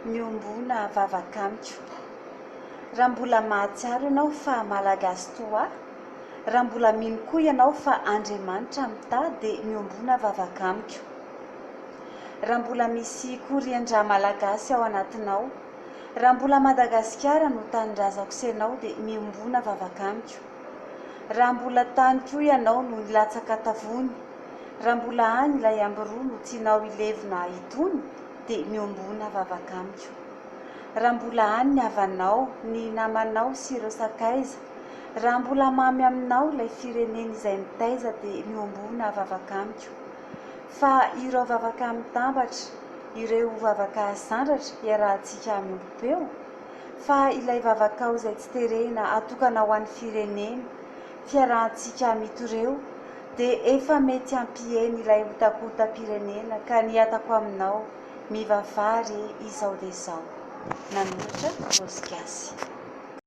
Miombona vavakamiko. Raha mbola mahatsiaro ianao fa malagasy toa, raha mbola mino koa ianao fa Andriamanitra mità dia miombona vavakamiko. Raha mbola misy korian-draha malagasy ao anatinao, raha mbola Madagasikara no tanindrazako sy ianao dia miombona vavakamiko. Raha mbola tany koa ianao no nilatsaka tavony, raha mbola any ilay ambiroa no tianao hilevina itony dia miombona vavakamiko. Raha mbola any ny havanao, ny namanao sy ireo sakaiza, raha mbola mamy aminao ilay firenena izay mitaiza dia miombona vavakamiko. Fa ireo vavaka mitambatra, ireo vavaka sandratra iarahantsika miompeo, fa ilay vavakao izay tsy terena atokana ho an'ny firenena, fiarahantsika mitoreo, dia efa mety hampiheny ilay hotakotam-pirenena ka ny atako aminao mivavary izao dia izao. Nanoratra Rosy Gasy.